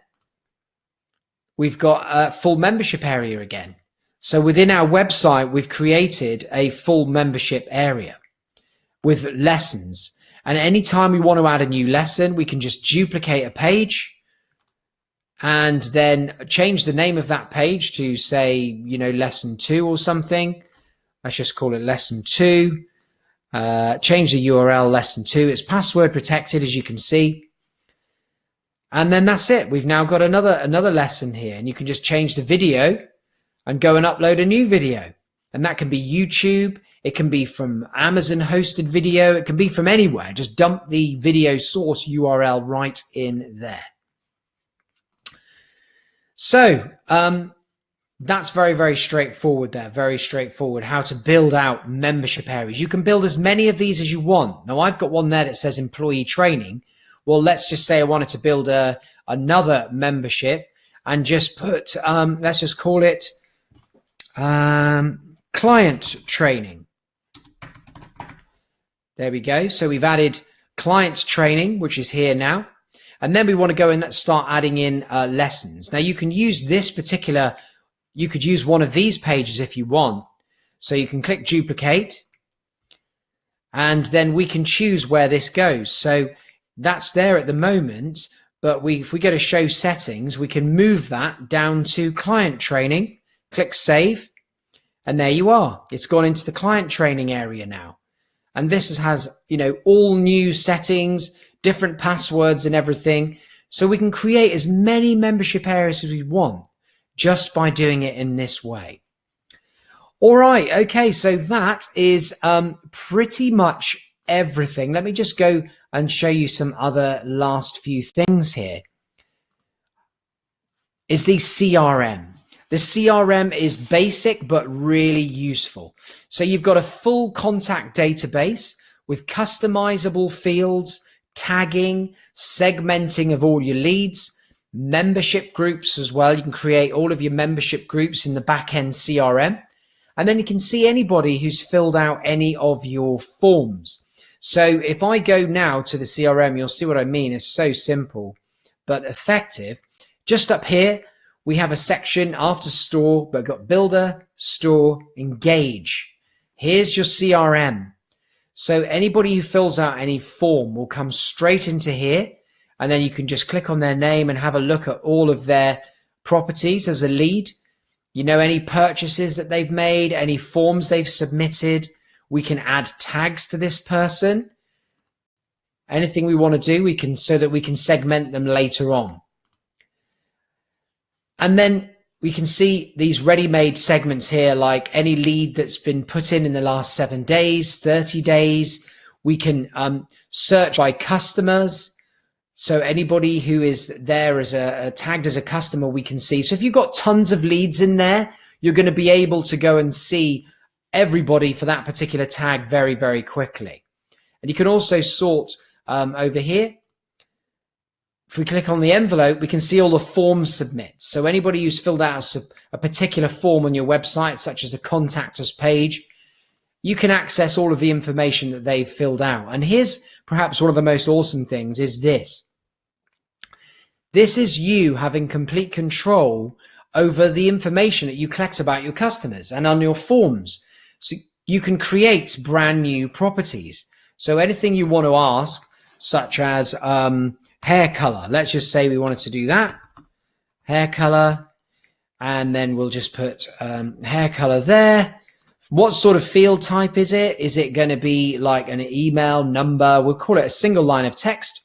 we've got a full membership area again. So within our website, we've created a full membership area with lessons. And anytime we want to add a new lesson, we can just duplicate a page and then change the name of that page to say, lesson 2 or something. Let's just call it lesson 2. Change the URL lesson 2. It's password protected, as you can see. And then that's it. We've now got another lesson here, and you can just change the video and go and upload a new video. And that can be YouTube. It can be from Amazon hosted video. It can be from anywhere. Just dump the video source URL right in there. So that's very, very straightforward there. Very straightforward how to build out membership areas. You can build as many of these as you want. Now I've got one there that says employee training. Well, let's just say I wanted to build another membership and just put, let's just call it client training. There we go. So we've added client training, which is here now. And then we want to go and start adding in lessons. Now you can use you could use one of these pages if you want. So you can click duplicate and then we can choose where this goes. So that's there at the moment, but if we go to show settings, we can move that down to client training, click save, and there you are. It's gone into the client training area now. And this has, all new settings, different passwords and everything. So we can create as many membership areas as we want just by doing it in this way. All right. Okay. So that is pretty much everything. Let me just go and show you some other last few things here. Is the CRM. The CRM is basic, but really useful. So you've got a full contact database with customizable fields, tagging, segmenting of all your leads, membership groups as well. You can create all of your membership groups in the back-end CRM. And then you can see anybody who's filled out any of your forms. So if I go now to the CRM, you'll see what I mean. It's so simple but effective. Just up here, we have a section after store, but got builder, store, engage. Here's your CRM. So anybody who fills out any form will come straight into here, and then you can just click on their name and have a look at all of their properties as a lead. You know, any purchases that they've made, any forms they've submitted. We can add tags to this person. Anything we want to do, we can, so that we can segment them later on. And then we can see these ready-made segments here, like any lead that's been put in the last 7 days, 30 days. We can search by customers. So anybody who is there as tagged as a customer, we can see. So if you've got tons of leads in there, you're going to be able to go and see everybody for that particular tag very, very quickly. And you can also sort over here. If we click on the envelope, we can see all the forms submit. So anybody who's filled out a particular form on your website, such as a contact us page, you can access all of the information that they've filled out. And here's perhaps one of the most awesome things is this. This is you having complete control over the information that you collect about your customers and on your forms. So you can create brand new properties. So anything you want to ask, such as hair color. Let's just say we wanted to do that. Hair color. And then we'll just put hair color there. What sort of field type is it? Is it going to be like an email number? We'll call it a single line of text.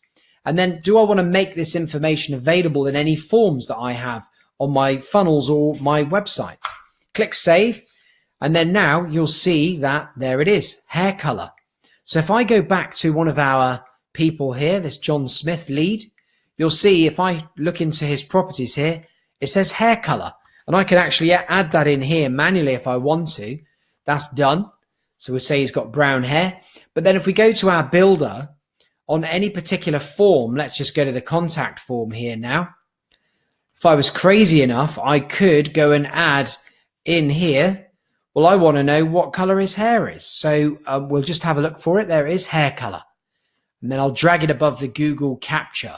And then do I want to make this information available in any forms that I have on my funnels or my websites? Click save. And then now you'll see that there it is, hair color. So if I go back to one of our people here, this John Smith lead, you'll see if I look into his properties here, it says hair color. And I can actually add that in here manually if I want to. That's done. So we'll say he's got brown hair. But then if we go to our builder on any particular form, let's just go to the contact form here now. If I was crazy enough, I could go and add in here. Well, I want to know what color his hair is. So we'll just have a look for it. There it is, hair color. And then I'll drag it above the Google capture.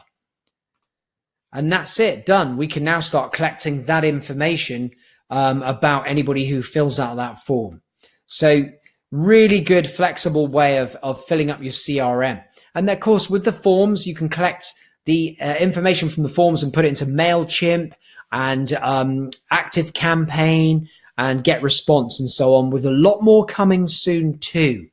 And that's it, done. We can now start collecting that information about anybody who fills out that form. So really good, flexible way of filling up your CRM. And of course, with the forms, you can collect the information from the forms and put it into MailChimp and Active Campaign and Get Response and so on, with a lot more coming soon too.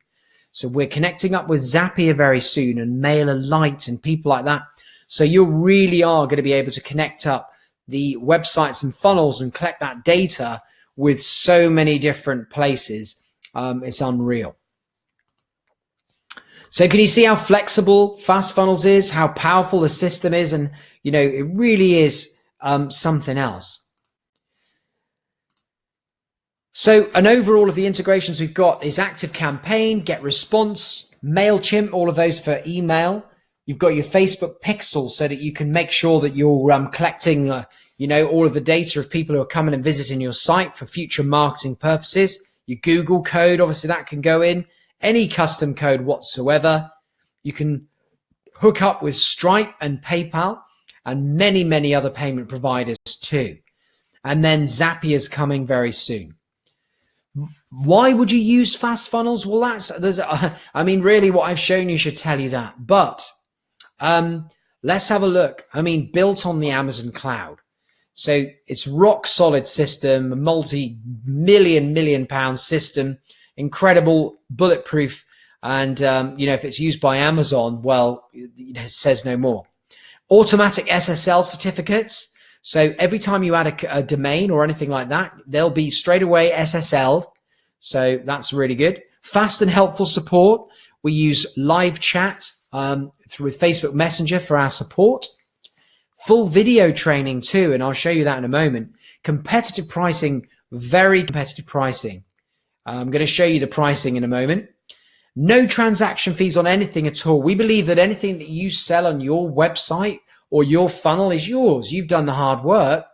So we're connecting up with Zapier very soon and MailerLite and people like that. So you really are going to be able to connect up the websites and funnels and collect that data with so many different places. It's unreal. So can you see how flexible Fast Funnels is, how powerful the system is? And, you know, it really is something else. So an overall of the integrations we've got is Active Campaign, Get Response, MailChimp, all of those for email. You've got your Facebook pixel so that you can make sure that you're collecting, you know, all of the data of people who are coming and visiting your site for future marketing purposes. Your Google code, obviously that can go in. Any custom code whatsoever. You can hook up with Stripe and PayPal and many, many other payment providers too. And then Zapier's coming very soon. Why would you use Fast Funnels? Well, I mean, really what I've shown you should tell you that. But let's have a look. I mean, built on the Amazon cloud. So it's rock solid system, a multi-million pound system, incredible, bulletproof. And, you know, if it's used by Amazon, well, it says no more. Automatic SSL certificates. So every time you add a domain or anything like that, they'll be straight away SSL'd. So that's really good. Fast and helpful support. We use live chat with Facebook Messenger for our support. Full video training too, and I'll show you that in a moment. Competitive pricing, very competitive pricing. I'm going to show you the pricing in a moment. No transaction fees on anything at all. We believe that anything that you sell on your website or your funnel is yours. You've done the hard work.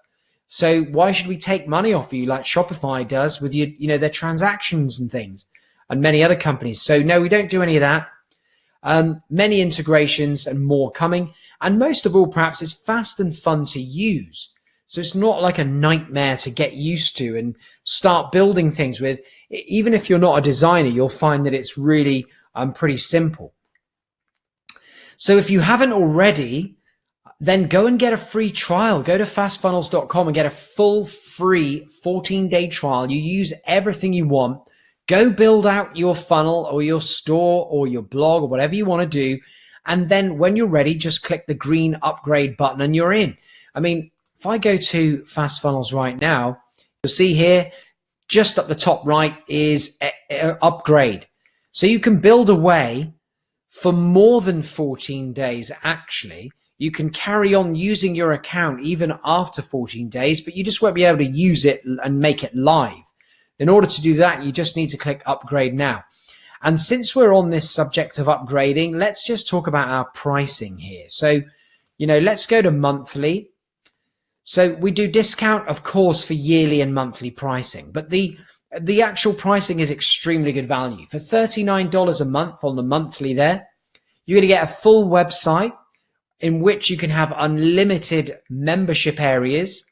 So why should we take money off you like Shopify does with your, you know, their transactions and things and many other companies? So no, we don't do any of that. many integrations and more coming. And most of all, perhaps it's fast and fun to use. So it's not like a nightmare to get used to and start building things with. Even if you're not a designer, you'll find that it's really pretty simple. So if you haven't already, then go and get a free trial. Go to fastfunnels.com and get a full free 14-day trial. You use everything you want. Go build out your funnel or your store or your blog or whatever you want to do. And then when you're ready, just click the green upgrade button and you're in. I mean, if I go to Fast Funnels right now, you'll see here, just up the top right is upgrade. So you can build away for more than 14 days, actually. You can carry on using your account even after 14 days, but you just won't be able to use it and make it live. In order to do that, you just need to click upgrade now. And since we're on this subject of upgrading, let's just talk about our pricing here. So, let's go to monthly. So we do discount, of course, for yearly and monthly pricing, but the actual pricing is extremely good value. For $39 a month on the monthly there, you're going to get a full website in which you can have unlimited membership areas,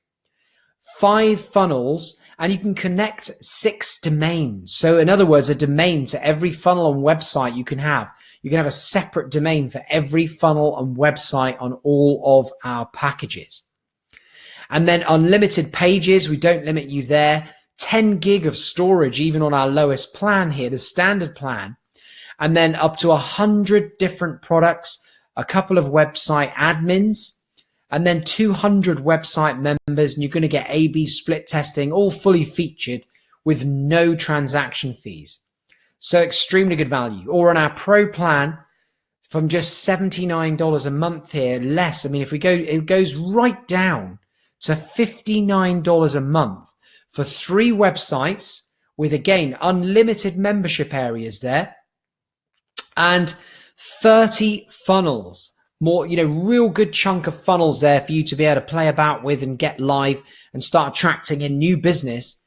5 funnels, and you can connect 6 domains. So in other words, a domain to every funnel and website you can have. You can have a separate domain for every funnel and website on all of our packages. And then unlimited pages, we don't limit you there. 10 gig of storage, even on our lowest plan here, the standard plan. And then up to 100 different products, a couple of website admins, and then 200 website members. And you're going to get A/B split testing, all fully featured with no transaction fees. So extremely good value. Or on our pro plan, from just $79 a month here, less. I mean, if we go, it goes right down to $59 a month for 3 websites with, again, unlimited membership areas there and 30 funnels. More, real good chunk of funnels there for you to be able to play about with and get live and start attracting in new business.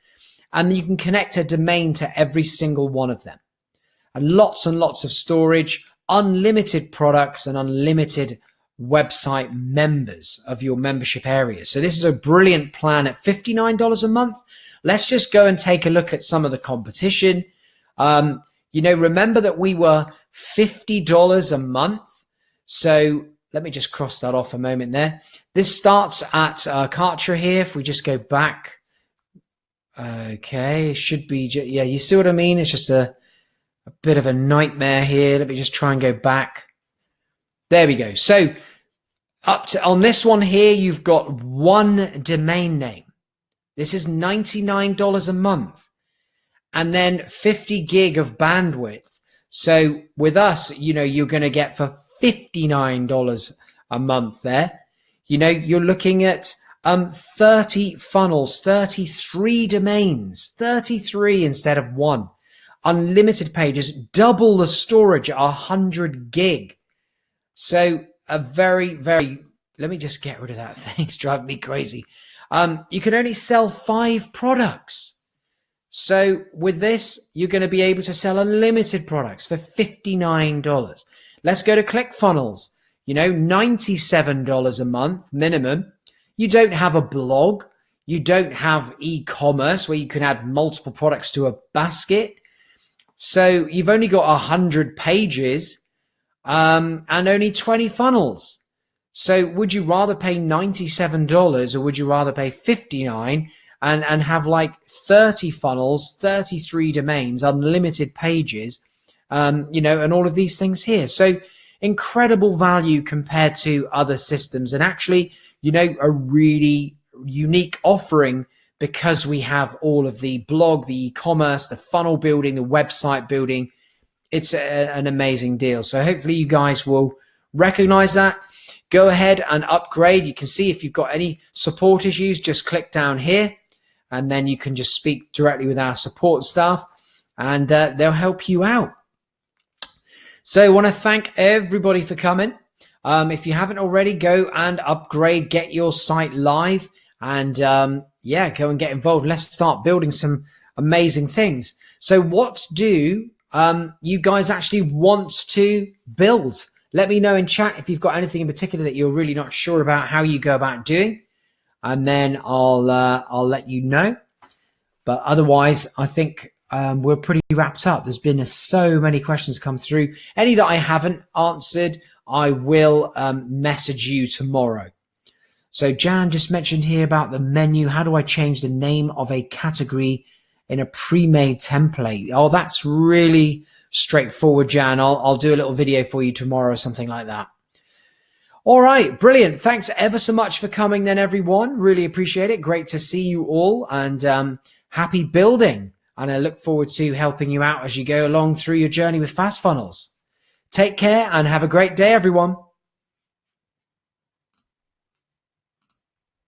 And you can connect a domain to every single one of them. And lots of storage, unlimited products and unlimited website members of your membership area. So this is a brilliant plan at $59 a month. Let's just go and take a look at some of the competition. Remember that we were $50 a month. So let me just cross that off a moment there. This starts at Kartra here. If we just go back, okay, it should be, yeah, you see what I mean? It's just a bit of a nightmare here. Let me just try and go back. There we go. So up to on this one here, you've got 1 domain name. This is $99 a month and then 50 gig of bandwidth. So with us, you're going to get for $59 a month there. You're looking at 30 funnels, 33 domains, 33 instead of 1. Unlimited pages, double the storage at 100 gig. So a very, let me just get rid of that thing. It's driving me crazy. You can only sell 5 products. So with this, you're going to be able to sell unlimited products for $59. Let's go to ClickFunnels. $97 a month minimum. You don't have a blog. You don't have e-commerce where you can add multiple products to a basket. So you've only got 100 pages and only 20 funnels. So would you rather pay $97 or would you rather pay $59 and have like 30 funnels, 33 domains, unlimited pages, and all of these things here? So incredible value compared to other systems, and actually, a really unique offering because we have all of the blog, the e-commerce, the funnel building, the website building. It's an amazing deal. So hopefully you guys will recognize that. Go ahead and upgrade. You can see if you've got any support issues, just click down here and then you can just speak directly with our support staff and they'll help you out. So I want to thank everybody for coming. If you haven't already, go and upgrade, get your site live and go and get involved. Let's start building some amazing things. So what do you guys actually want to build. Let me know in chat if you've got anything in particular that you're really not sure about how you go about doing, and then I'll let you know. But otherwise, I think we're pretty wrapped up. There's been so many questions come through. Any that I haven't answered, I will message you tomorrow. So Jan just mentioned here about the menu. How do I change the name of a category in a pre-made template? Oh, that's really straightforward, Jan. I'll do a little video for you tomorrow or something like that. All right, brilliant. Thanks ever so much for coming then, everyone. Really appreciate it. Great to see you all, and happy building. And I look forward to helping you out as you go along through your journey with Fast Funnels. Take care and have a great day, everyone.